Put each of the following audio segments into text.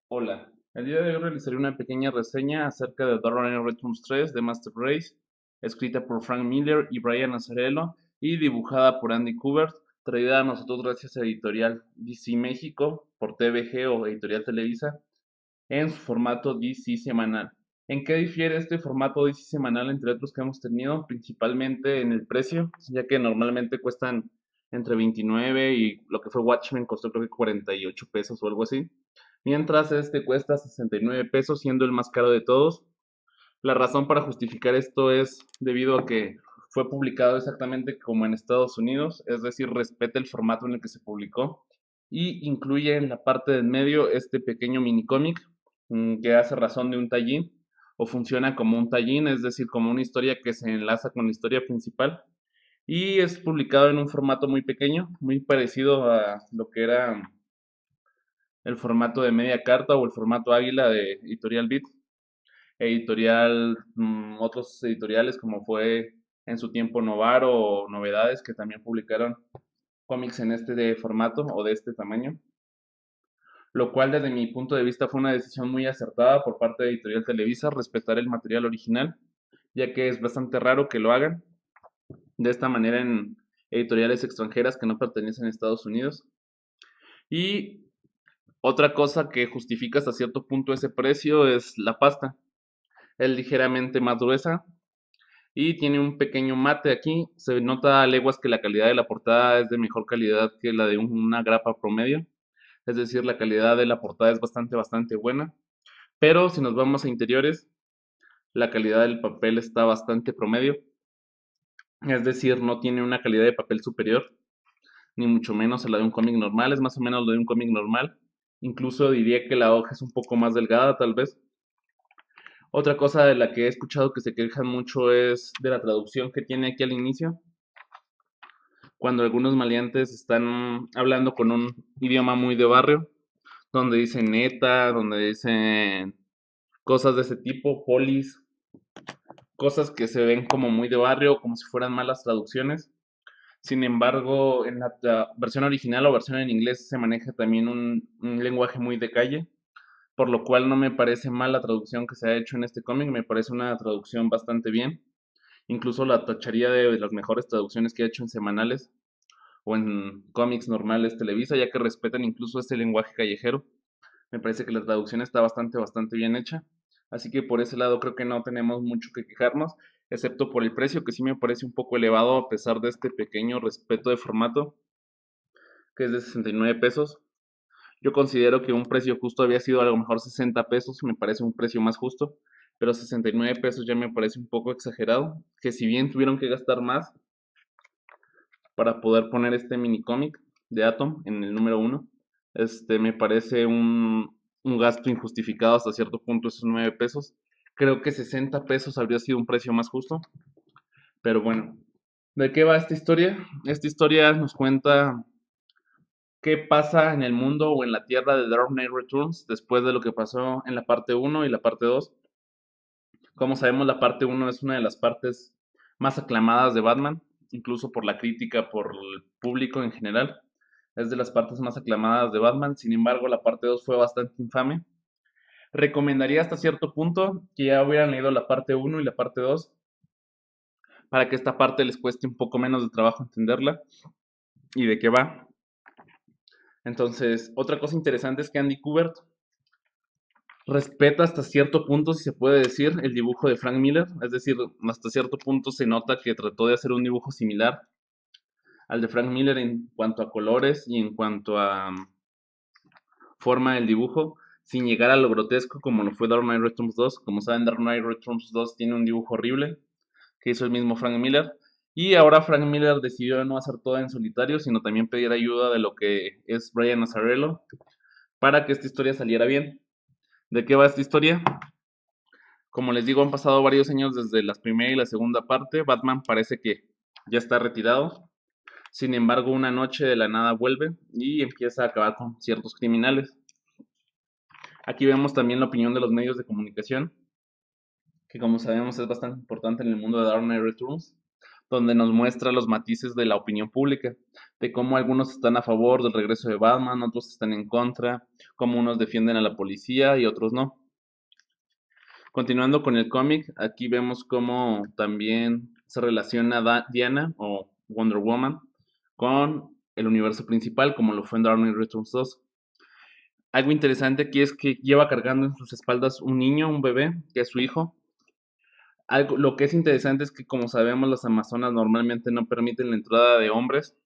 Hola, el día de hoy realizaré una pequeña reseña acerca de Dark Knight Returns 3 de Master Race, escrita por Frank Miller y Brian Azzarello y dibujada por Andy Kubert, traída a nosotros gracias a Editorial DC México por TVG o Editorial Televisa en su formato DC semanal. ¿En qué difiere este formato DC semanal entre otros que hemos tenido? Principalmente en el precio, ya que normalmente cuestan entre 29 y lo que fue Watchmen costó creo que 48 pesos o algo así. Mientras este cuesta 69 pesos, siendo el más caro de todos. La razón para justificar esto es debido a que fue publicado exactamente como en Estados Unidos, es decir, respeta el formato en el que se publicó y incluye en la parte del medio este pequeño minicómic que hace razón de un tallín o funciona como un tallín, es decir, como una historia que se enlaza con la historia principal y es publicado en un formato muy pequeño, muy parecido a lo que era el formato de media carta o el formato águila de Editorial Beat, otros editoriales como fue en su tiempo Novaro o Novedades que también publicaron cómics en este de formato o de este tamaño, lo cual desde mi punto de vista fue una decisión muy acertada por parte de Editorial Televisa respetar el material original, ya que es bastante raro que lo hagan de esta manera en editoriales extranjeras que no pertenecen a Estados Unidos. Y otra cosa que justifica hasta cierto punto ese precio es la pasta. Es ligeramente más gruesa y tiene un pequeño mate aquí. Se nota a leguas que la calidad de la portada es de mejor calidad que la de una grapa promedio. Es decir, la calidad de la portada es bastante buena. Pero si nos vamos a interiores, la calidad del papel está bastante promedio. Es decir, no tiene una calidad de papel superior, ni mucho menos a la de un cómic normal. Es más o menos lo de un cómic normal. Incluso diría que la hoja es un poco más delgada, tal vez. Otra cosa de la que he escuchado que se quejan mucho es de la traducción que tiene aquí al inicio, cuando algunos maleantes están hablando con un idioma muy de barrio, donde dicen neta, donde dicen cosas de ese tipo, polis, cosas que se ven como muy de barrio, como si fueran malas traducciones. Sin embargo, en la versión original o versión en inglés se maneja también un lenguaje muy de calle, por lo cual no me parece mal la traducción que se ha hecho en este cómic, me parece una traducción bastante bien. Incluso la tacharía de las mejores traducciones que ha hecho en semanales o en cómics normales Televisa, ya que respetan incluso este lenguaje callejero. Me parece que la traducción está bastante bien hecha. Así que por ese lado creo que no tenemos mucho que quejarnos, excepto por el precio, que sí me parece un poco elevado a pesar de este pequeño respeto de formato, que es de 69 pesos. Yo considero que un precio justo había sido a lo mejor 60 pesos, me parece un precio más justo, pero 69 pesos ya me parece un poco exagerado, que si bien tuvieron que gastar más, para poder poner este mini cómic de Atom en el número uno. Me parece un gasto injustificado hasta cierto punto esos 9 pesos. Creo que 60 pesos habría sido un precio más justo, pero bueno. ¿De qué va esta historia? Esta historia nos cuenta qué pasa en el mundo o en la tierra de Dark Knight Returns después de lo que pasó en la parte uno y la parte 2. Como sabemos, la parte uno es una de las partes más aclamadas de Batman, incluso por la crítica, por el público en general. Es de las partes más aclamadas de Batman. Sin embargo, la parte 2 fue bastante infame. Recomendaría hasta cierto punto que ya hubieran leído la parte uno y la parte 2 para que esta parte les cueste un poco menos de trabajo entenderla y de qué va. Entonces, otra cosa interesante es que Andy Kubert respeta hasta cierto punto, si se puede decir, el dibujo de Frank Miller. Es decir, hasta cierto punto se nota que trató de hacer un dibujo similar al de Frank Miller en cuanto a colores y en cuanto a forma del dibujo, sin llegar a lo grotesco como lo fue Dark Knight Returns 2. Como saben, Dark Knight Returns 2 tiene un dibujo horrible que hizo el mismo Frank Miller. Y ahora Frank Miller decidió no hacer todo en solitario, sino también pedir ayuda de lo que es Brian Azzarello para que esta historia saliera bien. ¿De qué va esta historia? Como les digo, han pasado varios años desde la primera y la segunda parte. Batman parece que ya está retirado. Sin embargo, una noche de la nada vuelve y empieza a acabar con ciertos criminales. Aquí vemos también la opinión de los medios de comunicación, que como sabemos es bastante importante en el mundo de Dark Knight Returns, donde nos muestra los matices de la opinión pública, de cómo algunos están a favor del regreso de Batman, otros están en contra, cómo unos defienden a la policía y otros no. Continuando con el cómic, aquí vemos cómo también se relaciona Diana o Wonder Woman con el universo principal, como lo fue en Dark Knight Returns 2. Algo interesante aquí es que lleva cargando en sus espaldas un niño, un bebé, que es su hijo. Lo que es interesante es que, como sabemos, las Amazonas normalmente no permiten la entrada de hombres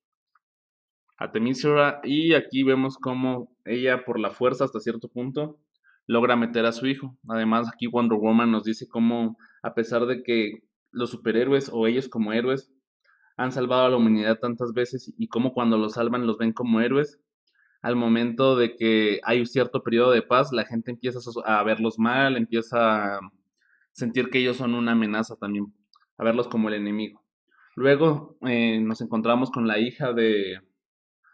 a Themyscira, y aquí vemos cómo ella, por la fuerza hasta cierto punto, logra meter a su hijo. Además, aquí Wonder Woman nos dice cómo, a pesar de que los superhéroes o ellos como héroes han salvado a la humanidad tantas veces, y cómo cuando los salvan los ven como héroes, al momento de que hay un cierto periodo de paz, la gente empieza a verlos mal, empieza a sentir que ellos son una amenaza también, a verlos como el enemigo. Luego nos encontramos con la hija de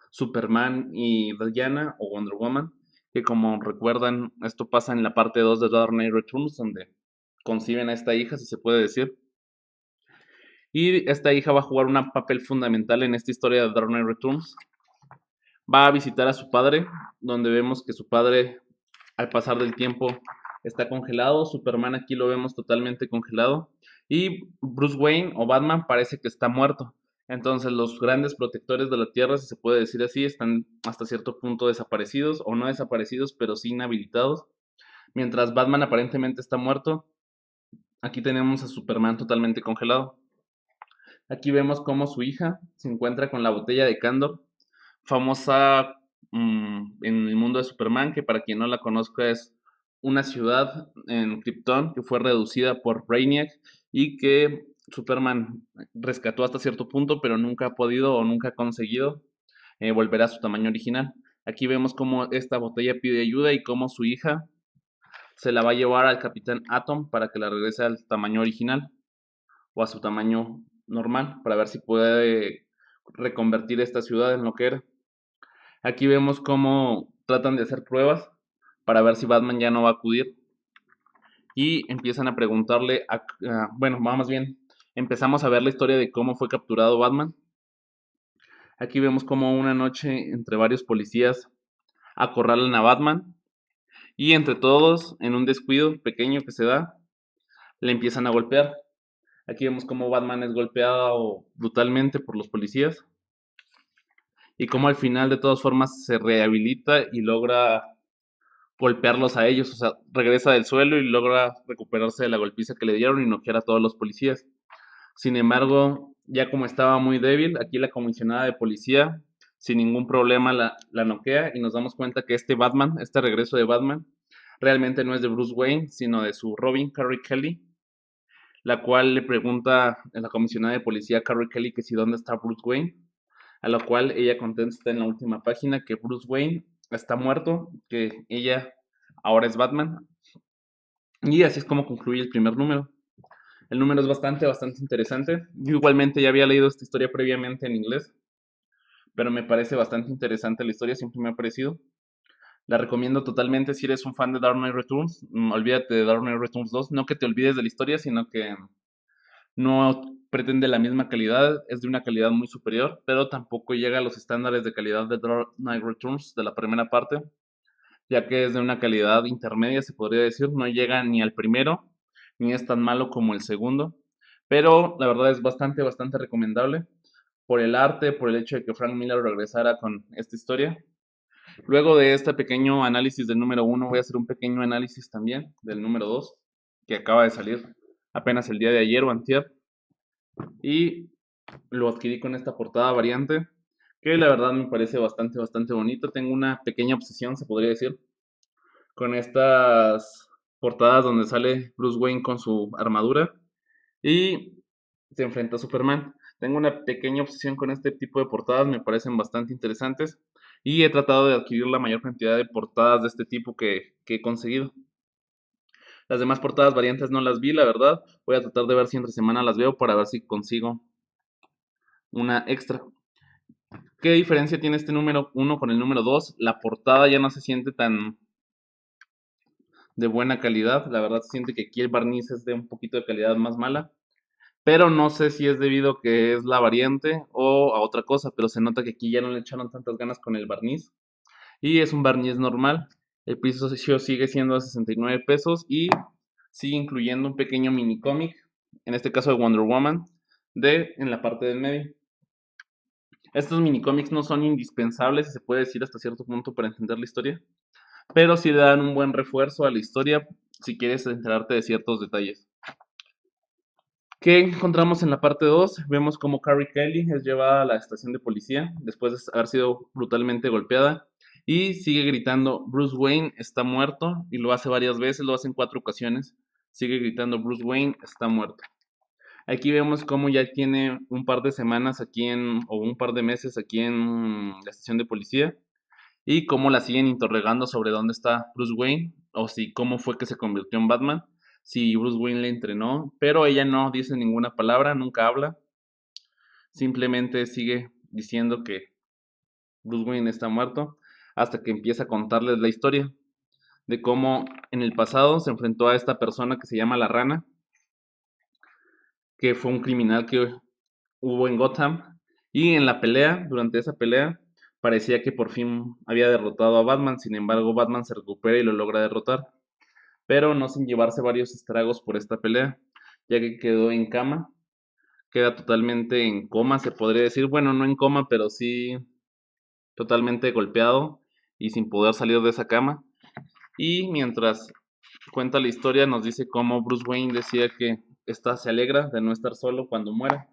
Superman y Diana o Wonder Woman, que como recuerdan, esto pasa en la parte 2 de Dark Knight Returns, donde conciben a esta hija, si se puede decir. Y esta hija va a jugar un papel fundamental en esta historia de Dark Knight Returns. Va a visitar a su padre, donde vemos que su padre, al pasar del tiempo, está congelado. Superman aquí lo vemos totalmente congelado. Y Bruce Wayne o Batman parece que está muerto. Entonces los grandes protectores de la Tierra, si se puede decir así, están hasta cierto punto desaparecidos, o no desaparecidos, pero sí inhabilitados. Mientras Batman aparentemente está muerto, aquí tenemos a Superman totalmente congelado. Aquí vemos cómo su hija se encuentra con la botella de Candor, famosa en el mundo de Superman, que para quien no la conozca es una ciudad en Krypton que fue reducida por Brainiac y que Superman rescató hasta cierto punto, pero nunca ha podido o nunca ha conseguido volver a su tamaño original. Aquí vemos cómo esta botella pide ayuda y cómo su hija se la va a llevar al Capitán Atom para que la regrese al tamaño original o a su tamaño normal, para ver si puede reconvertir esta ciudad en lo que era. Aquí vemos cómo tratan de hacer pruebas para ver si Batman ya no va a acudir, y empiezan a preguntarle, bueno, más bien, empezamos a ver la historia de cómo fue capturado Batman. Aquí vemos cómo una noche entre varios policías acorralan a Batman, y entre todos, en un descuido pequeño que se da, le empiezan a golpear. Aquí vemos cómo Batman es golpeado brutalmente por los policías, y cómo al final de todas formas se rehabilita y logra golpearlos a ellos, o sea, regresa del suelo y logra recuperarse de la golpiza que le dieron y noquear a todos los policías. Sin embargo, ya como estaba muy débil, aquí la comisionada de policía sin ningún problema la noquea, y nos damos cuenta que este Batman, este regreso de Batman, realmente no es de Bruce Wayne, sino de su Robin, Carrie Kelly, la cual le pregunta a la comisionada de policía Carrie Kelly que si dónde está Bruce Wayne, a lo cual ella contesta en la última página que Bruce Wayne está muerto, que ella ahora es Batman, y así es como concluye el primer número. El número es bastante interesante. Yo igualmente ya había leído esta historia previamente en inglés, pero me parece bastante interesante la historia, siempre me ha parecido. La recomiendo totalmente si eres un fan de Dark Knight Returns. Olvídate de Dark Knight Returns 2. No que te olvides de la historia, sino que no pretende la misma calidad, es de una calidad muy superior, pero tampoco llega a los estándares de calidad de Dark Knight Returns de la primera parte, ya que es de una calidad intermedia, se podría decir, no llega ni al primero, ni es tan malo como el segundo, pero la verdad es bastante recomendable por el arte, por el hecho de que Frank Miller regresara con esta historia. Luego de este pequeño análisis del número uno, voy a hacer un pequeño análisis también del número 2, que acaba de salir apenas el día de ayer o antier, y lo adquirí con esta portada variante, que la verdad me parece bastante bonita. Tengo una pequeña obsesión, se podría decir, con estas portadas donde sale Bruce Wayne con su armadura y se enfrenta a Superman. Tengo una pequeña obsesión con este tipo de portadas, me parecen bastante interesantes, y he tratado de adquirir la mayor cantidad de portadas de este tipo que he conseguido. Las demás portadas variantes no las vi, la verdad. Voy a tratar de ver si entre semana las veo para ver si consigo una extra. ¿Qué diferencia tiene este número uno con el número 2? La portada ya no se siente tan de buena calidad. La verdad se siente que aquí el barniz es de un poquito de calidad más mala. pero no sé si es debido a que es la variante o a otra cosa, pero se nota que aquí ya no le echaron tantas ganas con el barniz y es un barniz normal. El precio sigue siendo de 69 pesos y sigue incluyendo un pequeño mini cómic, en este caso de Wonder Woman, en la parte del medio. Estos mini cómics no son indispensables, se puede decir hasta cierto punto para entender la historia, pero sí le dan un buen refuerzo a la historia si quieres enterarte de ciertos detalles. ¿Qué encontramos en la parte 2? Vemos cómo Carrie Kelly es llevada a la estación de policía después de haber sido brutalmente golpeada y sigue gritando Bruce Wayne está muerto y lo hace varias veces, lo hace en 4 ocasiones. Sigue gritando Bruce Wayne está muerto. Aquí vemos cómo ya tiene un par de semanas o un par de meses aquí en la estación de policía y cómo la siguen interrogando sobre dónde está Bruce Wayne o si cómo fue que se convirtió en Batman, si Bruce Wayne le entrenó, pero ella no dice ninguna palabra, nunca habla, simplemente sigue diciendo que Bruce Wayne está muerto hasta que empieza a contarles la historia de cómo en el pasado se enfrentó a esta persona que se llama La Rana, que fue un criminal que hubo en Gotham y en la pelea, durante esa pelea, parecía que por fin había derrotado a Batman, sin embargo Batman se recupera y lo logra derrotar, pero no sin llevarse varios estragos por esta pelea, ya que quedó en cama, queda totalmente en coma, se podría decir, bueno, no en coma, pero sí totalmente golpeado y sin poder salir de esa cama. Y mientras cuenta la historia, nos dice cómo Bruce Wayne decía que se alegra de no estar solo cuando muera.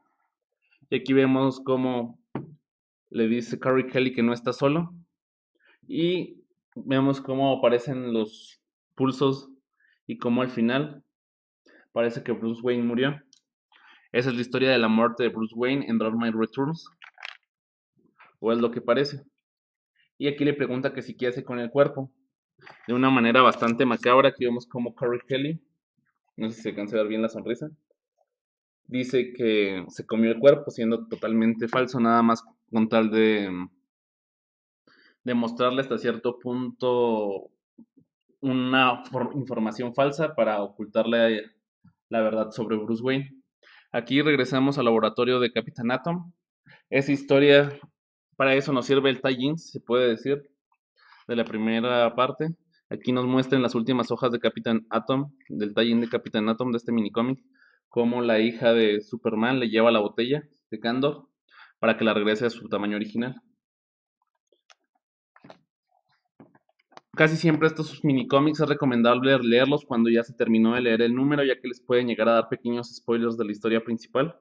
Y aquí vemos cómo le dice Carrie Kelly que no está solo. Y vemos cómo aparecen los pulsos y cómo al final parece que Bruce Wayne murió. Esa es la historia de la muerte de Bruce Wayne en Dark Knight Returns, o es lo que parece. Y aquí le pregunta que si qué hace con el cuerpo. De una manera bastante macabra, aquí vemos como Carrie Kelly, no sé si se alcanza a ver bien la sonrisa, dice que se comió el cuerpo, siendo totalmente falso, nada más con tal de mostrarle hasta cierto punto una información falsa para ocultarle la verdad sobre Bruce Wayne. Aquí regresamos al laboratorio de Capitán Atom. Esa historia, para eso nos sirve el tie-in, se puede decir, de la primera parte. Aquí nos muestran las últimas hojas de Capitán Atom, del tie-in de Capitán Atom de este minicómic, cómo la hija de Superman le lleva la botella de Kandor para que la regrese a su tamaño original. Casi siempre estos minicómics es recomendable leerlos cuando ya se terminó de leer el número, ya que les pueden llegar a dar pequeños spoilers de la historia principal.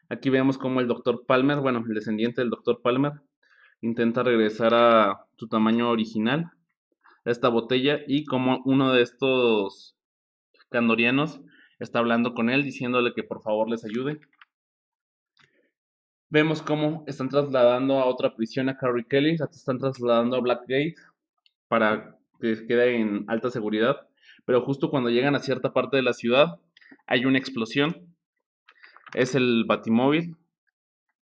Aquí vemos cómo el Dr. Palmer, bueno, el descendiente del Dr. Palmer, intenta regresar a su tamaño original, a esta botella, y como uno de estos candorianos está hablando con él, diciéndole que por favor les ayude. Vemos cómo están trasladando a otra prisión a Carrie Kelly, la están trasladando a Blackgate para que quede en alta seguridad, pero justo cuando llegan a cierta parte de la ciudad hay una explosión, es el Batimóvil,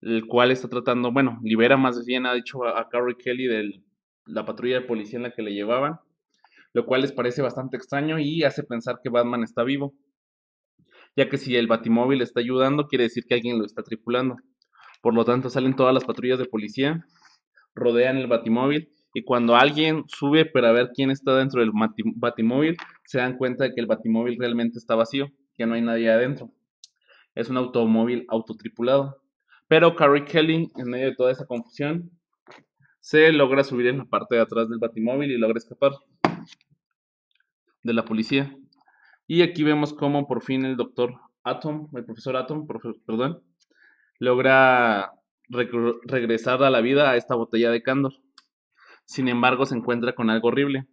el cual está tratando, bueno, libera más bien, ha dicho a Carrie Kelly de la patrulla de policía en la que le llevaban, lo cual les parece bastante extraño y hace pensar que Batman está vivo, ya que si el Batimóvil está ayudando, quiere decir que alguien lo está tripulando. Por lo tanto, salen todas las patrullas de policía, rodean el Batimóvil y cuando alguien sube para ver quién está dentro del Batimóvil, se dan cuenta de que el Batimóvil realmente está vacío, que no hay nadie adentro. Es un automóvil autotripulado. Pero Carrie Kelly, en medio de toda esa confusión, se logra subir en la parte de atrás del Batimóvil y logra escapar de la policía. Y aquí vemos cómo por fin el doctor Atom, el profesor Atom, perdón, logra regresar a la vida a esta botella de Candor. Sin embargo, se encuentra con algo horrible.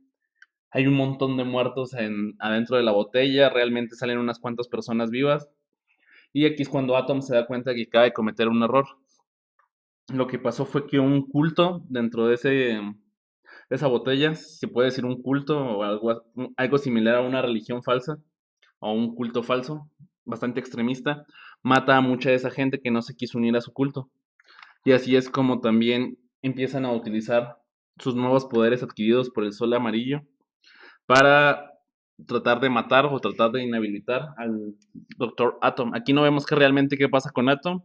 Hay un montón de muertos adentro de la botella, realmente salen unas cuantas personas vivas. Y aquí es cuando Atom se da cuenta que acaba de cometer un error. Lo que pasó fue que un culto dentro de esa botella, se puede decir un culto o algo similar a una religión falsa o un culto falso, bastante extremista, mata a mucha de esa gente que no se quiso unir a su culto. Y así es como también empiezan a utilizar sus nuevos poderes adquiridos por el sol amarillo para tratar de matar o tratar de inhabilitar al Doctor Atom. Aquí no vemos que realmente qué pasa con Atom,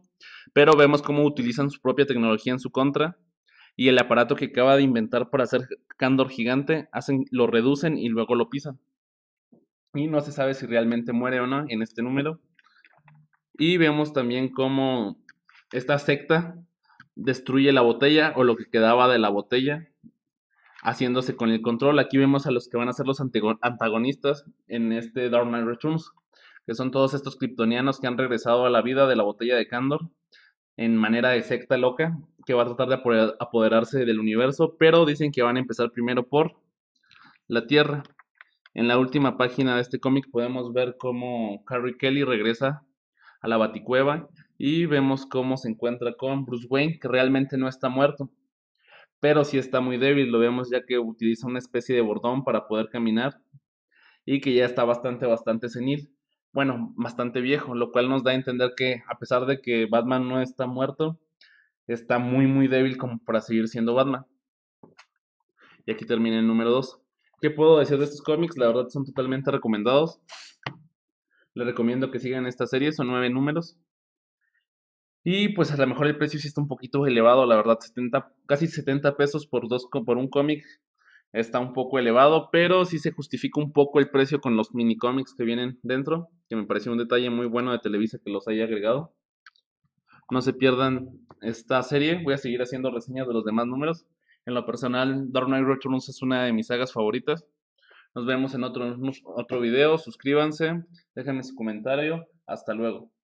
pero vemos cómo utilizan su propia tecnología en su contra y el aparato que acaba de inventar para hacer Candor gigante, lo reducen y luego lo pisan. Y no se sabe si realmente muere o no en este número. Y vemos también cómo esta secta destruye la botella o lo que quedaba de la botella, haciéndose con el control. Aquí vemos a los que van a ser los antagonistas en este Dark Knight Returns, que son todos estos kryptonianos que han regresado a la vida de la botella de Candor en manera de secta loca, que va a tratar de apoderarse del universo, pero dicen que van a empezar primero por la Tierra. En la última página de este cómic podemos ver cómo Carrie Kelly regresa a la Baticueva y vemos cómo se encuentra con Bruce Wayne, que realmente no está muerto, pero sí está muy débil. Lo vemos ya que utiliza una especie de bordón para poder caminar y que ya está bastante senil. Bueno, bastante viejo, lo cual nos da a entender que a pesar de que Batman no está muerto, está muy débil como para seguir siendo Batman. Y aquí termina el número 2. ¿Qué puedo decir de estos cómics? La verdad son totalmente recomendados. Les recomiendo que sigan esta serie, son 9 números. Y pues a lo mejor el precio sí está un poquito elevado, la verdad, casi 70 pesos por un cómic está un poco elevado, pero sí se justifica un poco el precio con los mini cómics que vienen dentro, que me pareció un detalle muy bueno de Televisa que los haya agregado. No se pierdan esta serie, voy a seguir haciendo reseñas de los demás números. En lo personal, Dark Knight Returns es una de mis sagas favoritas. Nos vemos en otro video, suscríbanse, déjenme su comentario, hasta luego.